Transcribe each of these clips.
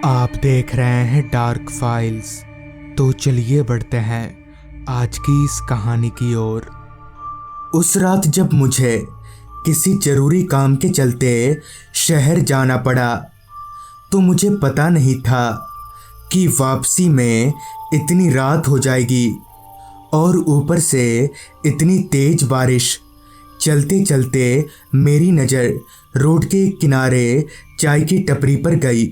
आप देख रहे हैं डार्क फाइल्स। तो चलिए बढ़ते हैं आज की इस कहानी की ओर। उस रात जब मुझे किसी जरूरी काम के चलते शहर जाना पड़ा तो मुझे पता नहीं था कि वापसी में इतनी रात हो जाएगी और ऊपर से इतनी तेज बारिश। चलते चलते मेरी नज़र रोड के किनारे चाय की टपरी पर गई।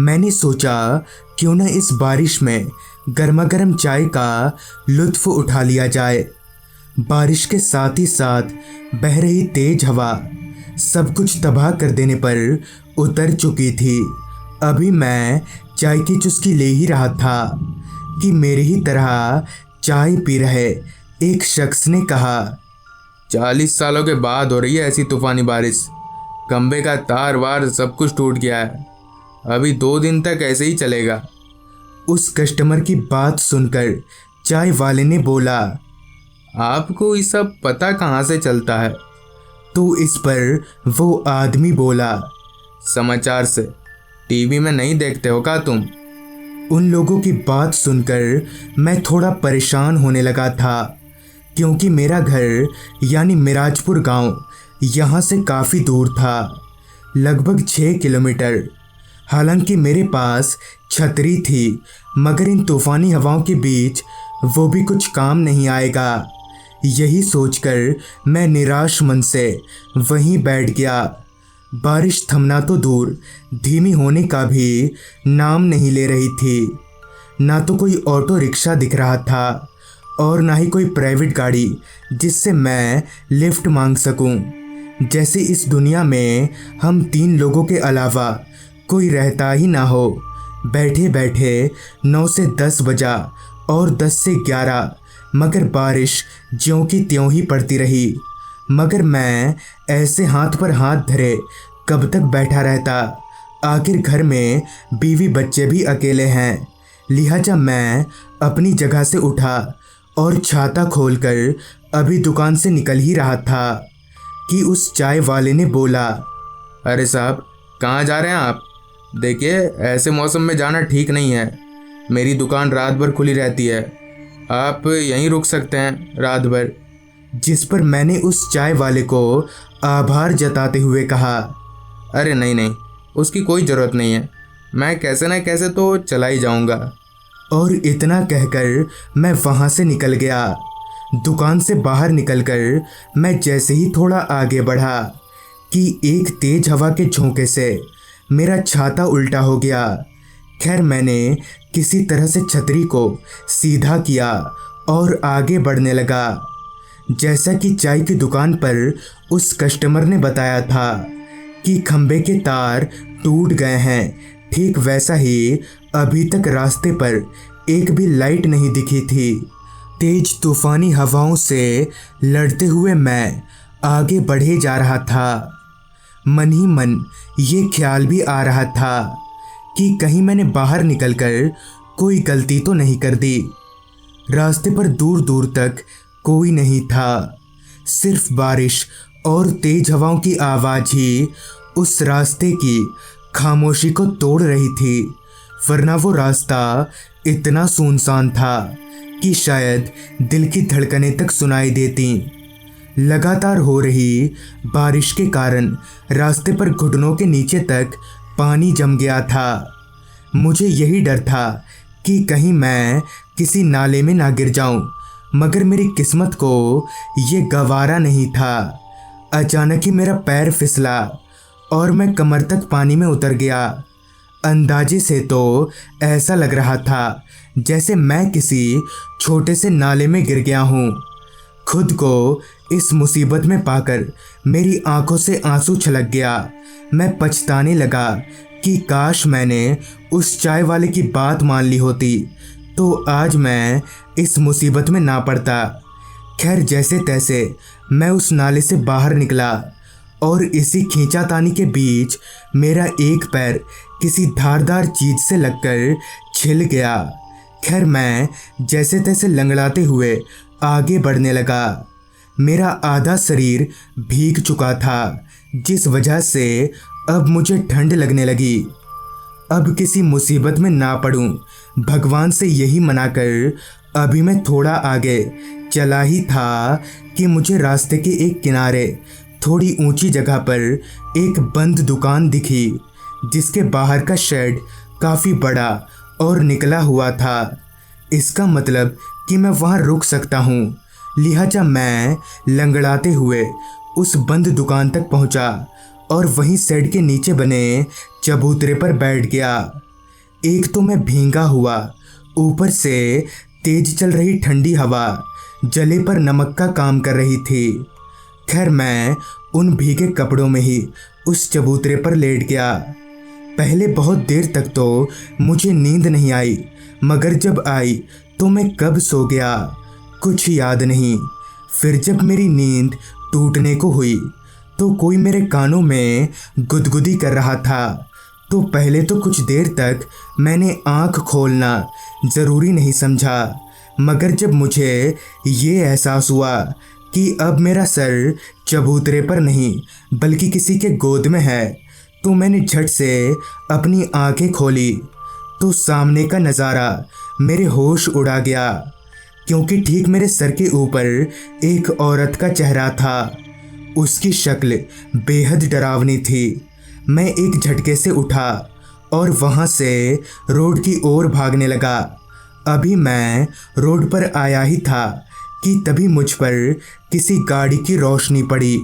मैंने सोचा क्यों न इस बारिश में गर्मा गर्म चाय का लुत्फ़ उठा लिया जाए। बारिश के साथ ही साथ बह रही तेज हवा सब कुछ तबाह कर देने पर उतर चुकी थी। अभी मैं चाय की चुस्की ले ही रहा था कि मेरी ही तरह चाय पी रहे एक शख्स ने कहा, 40 सालों के बाद हो रही है ऐसी तूफानी बारिश। खंबे का तार वार सब कुछ टूट गया है। अभी 2 दिन तक ऐसे ही चलेगा। उस कस्टमर की बात सुनकर चाय वाले ने बोला, आपको ये सब पता कहाँ से चलता है? तो इस पर वो आदमी बोला, समाचार से। टीवी में नहीं देखते हो क्या तुम? उन लोगों की बात सुनकर मैं थोड़ा परेशान होने लगा था क्योंकि मेरा घर यानी मिराजपुर गांव यहाँ से काफ़ी दूर था, लगभग 6 किलोमीटर। हालांकि मेरे पास छतरी थी मगर इन तूफ़ानी हवाओं के बीच वो भी कुछ काम नहीं आएगा। यही सोचकर मैं निराश मन से वहीं बैठ गया। बारिश थमना तो दूर धीमी होने का भी नाम नहीं ले रही थी। ना तो कोई ऑटो रिक्शा दिख रहा था और ना ही कोई प्राइवेट गाड़ी जिससे मैं लिफ्ट मांग सकूं। जैसे इस दुनिया में हम 3 लोगों के अलावा कोई रहता ही ना हो। बैठे बैठे 9 से 10 बजा और 10 से 11, मगर बारिश ज्यों की त्यों ही पड़ती रही। मगर मैं ऐसे हाथ पर हाथ धरे कब तक बैठा रहता? आखिर घर में बीवी बच्चे भी अकेले हैं। लिहाजा मैं अपनी जगह से उठा और छाता खोलकर अभी दुकान से निकल ही रहा था कि उस चाय वाले ने बोला, अरे साहब, कहाँ जा रहे हैं आप? देखिए, ऐसे मौसम में जाना ठीक नहीं है। मेरी दुकान रात भर खुली रहती है। आप यहीं रुक सकते हैं रात भर। जिस पर मैंने उस चाय वाले को आभार जताते हुए कहा, अरे नहीं नहीं, उसकी कोई ज़रूरत नहीं है। मैं कैसे न कैसे तो चला ही जाऊंगा। और इतना कहकर मैं वहाँ से निकल गया। दुकान से बाहर निकलकर मैं जैसे ही थोड़ा आगे बढ़ा कि एक तेज हवा के झोंके से मेरा छाता उल्टा हो गया। खैर, मैंने किसी तरह से छतरी को सीधा किया और आगे बढ़ने लगा। जैसा कि चाय की दुकान पर उस कस्टमर ने बताया था कि खंबे के तार टूट गए हैं, ठीक वैसा ही अभी तक रास्ते पर एक भी लाइट नहीं दिखी थी। तेज तूफानी हवाओं से लड़ते हुए मैं आगे बढ़े जा रहा था। मन ही मन ये ख्याल भी आ रहा था कि कहीं मैंने बाहर निकलकर कोई गलती तो नहीं कर दी। रास्ते पर दूर दूर तक कोई नहीं था, सिर्फ बारिश और तेज हवाओं की आवाज़ ही उस रास्ते की खामोशी को तोड़ रही थी। वरना वो रास्ता इतना सुनसान था कि शायद दिल की धड़कनें तक सुनाई देती। लगातार हो रही बारिश के कारण रास्ते पर घुटनों के नीचे तक पानी जम गया था। मुझे यही डर था कि कहीं मैं किसी नाले में ना गिर जाऊं, मगर मेरी किस्मत को ये गवारा नहीं था। अचानक ही मेरा पैर फिसला और मैं कमर तक पानी में उतर गया। अंदाजे से तो ऐसा लग रहा था जैसे मैं किसी छोटे से नाले में गिर गया हूँ। खुद को इस मुसीबत में पाकर मेरी आंखों से आंसू छलक गया। मैं पछताने लगा कि काश मैंने उस चाय वाले की बात मान ली होती तो आज मैं इस मुसीबत में ना पड़ता। खैर, जैसे तैसे मैं उस नाले से बाहर निकला और इसी खींचातानी के बीच मेरा एक पैर किसी धारदार चीज से लगकर छिल गया। खैर, मैं जैसे तैसे लंगड़ाते हुए आगे बढ़ने लगा। मेरा आधा शरीर भीग चुका था जिस वजह से अब मुझे ठंड लगने लगी। अब किसी मुसीबत में ना पड़ूं, भगवान से यही मनाकर अभी मैं थोड़ा आगे चला ही था कि मुझे रास्ते के एक किनारे थोड़ी ऊंची जगह पर एक बंद दुकान दिखी, जिसके बाहर का शेड काफ़ी बड़ा और निकला हुआ था। इसका मतलब कि मैं वहाँ रुक सकता हूँ। लिहाजा मैं लंगड़ाते हुए उस बंद दुकान तक पहुँचा और वहीं शेड के नीचे बने चबूतरे पर बैठ गया। एक तो मैं भींगा हुआ, ऊपर से तेज चल रही ठंडी हवा जले पर नमक का काम कर रही थी। खैर मैं उन भीगे कपड़ों में ही उस चबूतरे पर लेट गया। पहले बहुत देर तक तो मुझे नींद नहीं आई, मगर जब आई तो मैं कब सो गया कुछ याद नहीं। फिर जब मेरी नींद टूटने को हुई तो कोई मेरे कानों में गुदगुदी कर रहा था। तो पहले तो कुछ देर तक मैंने आँख खोलना ज़रूरी नहीं समझा, मगर जब मुझे ये एहसास हुआ कि अब मेरा सर चबूतरे पर नहीं बल्कि किसी के गोद में है, तो मैंने झट से अपनी आंखें खोली तो सामने का नज़ारा मेरे होश उड़ा गया, क्योंकि ठीक मेरे सर के ऊपर एक औरत का चेहरा था। उसकी शक्ल बेहद डरावनी थी। मैं एक झटके से उठा और वहाँ से रोड की ओर भागने लगा। अभी मैं रोड पर आया ही था कि तभी मुझ पर किसी गाड़ी की रोशनी पड़ी।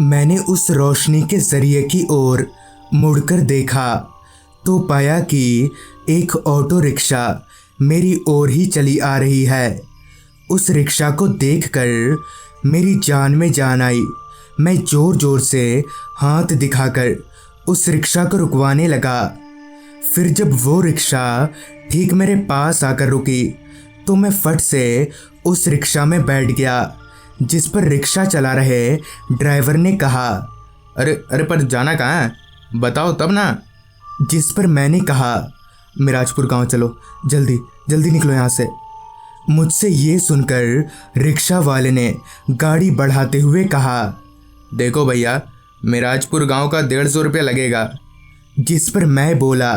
मैंने उस रोशनी के ज़रिए की ओर मुड़कर देखा तो पाया कि एक ऑटो रिक्शा मेरी ओर ही चली आ रही है। उस रिक्शा को देखकर मेरी जान में जान आई। मैं ज़ोर ज़ोर से हाथ दिखाकर उस रिक्शा को रुकवाने लगा। फिर जब वो रिक्शा ठीक मेरे पास आकर रुकी तो मैं फट से उस रिक्शा में बैठ गया, जिस पर रिक्शा चला रहे ड्राइवर ने कहा, अरे अरे पर जाना कहाँ है, बताओ तब ना। जिस पर मैंने कहा, मिराजपुर गांव चलो, जल्दी जल्दी निकलो यहाँ से। मुझसे ये सुनकर रिक्शा वाले ने गाड़ी बढ़ाते हुए कहा, देखो भैया, मिराजपुर गांव का 150 रुपया लगेगा। जिस पर मैं बोला,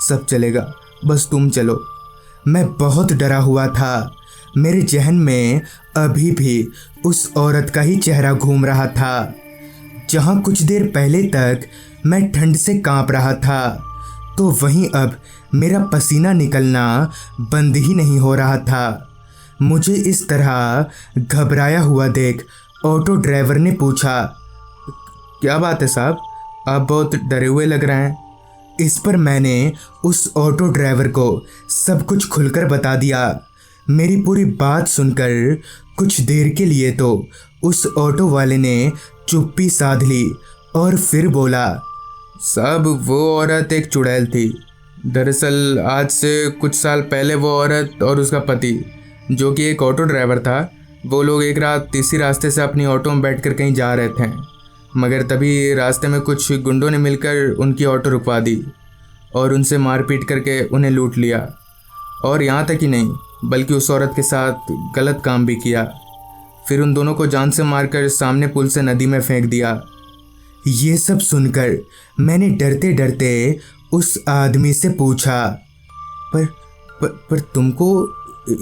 सब चलेगा, बस तुम चलो। मैं बहुत डरा हुआ था। मेरे जहन में अभी भी उस औरत का ही चेहरा घूम रहा था। जहाँ कुछ देर पहले तक मैं ठंड से कांप रहा था, तो वहीं अब मेरा पसीना निकलना बंद ही नहीं हो रहा था। मुझे इस तरह घबराया हुआ देख ऑटो ड्राइवर ने पूछा, क्या बात है साहब, आप बहुत डरे हुए लग रहे हैं। इस पर मैंने उस ऑटो ड्राइवर को सब कुछ खुलकर बता दिया। मेरी पूरी बात सुनकर कुछ देर के लिए तो उस ऑटो वाले ने चुप्पी साध ली और फिर बोला, साहब वो औरत एक चुड़ैल थी। दरअसल आज से कुछ साल पहले वो औरत और उसका पति, जो कि एक ऑटो ड्राइवर था, वो लोग एक रात इसी रास्ते से अपनी ऑटो में बैठकर कहीं जा रहे थे, मगर तभी रास्ते में कुछ गुंडों ने मिलकर उनकी ऑटो रुकवा दी और उनसे मारपीट करके उन्हें लूट लिया। और यहाँ तक ही नहीं, बल्कि उस औरत के साथ गलत काम भी किया। फिर उन दोनों को जान से मारकर सामने पुल से नदी में फेंक दिया। ये सब सुनकर मैंने डरते डरते उस आदमी से पूछा, पर तुमको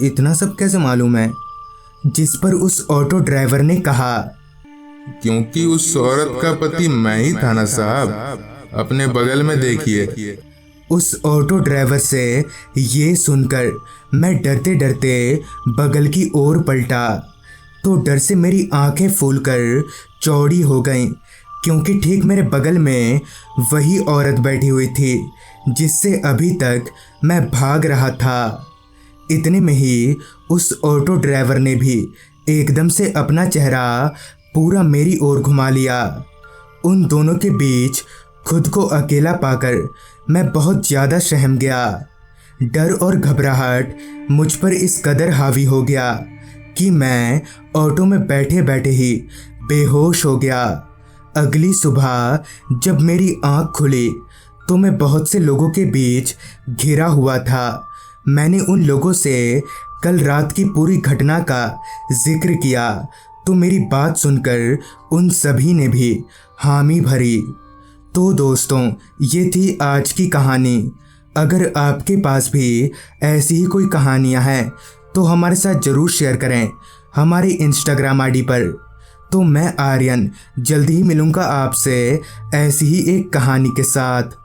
इतना सब कैसे मालूम है? जिस पर उस ऑटो ड्राइवर ने कहा, क्योंकि उस औरत का पति मैं ही था ना साहब, अपने बगल में देखिए। उस ऑटो ड्राइवर से ये सुनकर मैं डरते डरते बगल की ओर पलटा तो डर से मेरी आंखें फूलकर चौड़ी हो गईं, क्योंकि ठीक मेरे बगल में वही औरत बैठी हुई थी जिससे अभी तक मैं भाग रहा था। इतने में ही उस ऑटो ड्राइवर ने भी एकदम से अपना चेहरा पूरा मेरी ओर घुमा लिया। उन दोनों के बीच खुद को अकेला पाकर मैं बहुत ज़्यादा सहम गया। डर और घबराहट मुझ पर इस कदर हावी हो गया कि मैं ऑटो में बैठे बैठे ही बेहोश हो गया। अगली सुबह जब मेरी आँख खुली तो मैं बहुत से लोगों के बीच घिरा हुआ था। मैंने उन लोगों से कल रात की पूरी घटना का जिक्र किया तो मेरी बात सुनकर उन सभी ने भी हामी भरी। तो दोस्तों, ये थी आज की कहानी। अगर आपके पास भी ऐसी ही कोई कहानियाँ हैं तो हमारे साथ ज़रूर शेयर करें हमारे इंस्टाग्राम आईडी पर। तो मैं आर्यन जल्दी ही मिलूँगा आपसे ऐसी ही एक कहानी के साथ।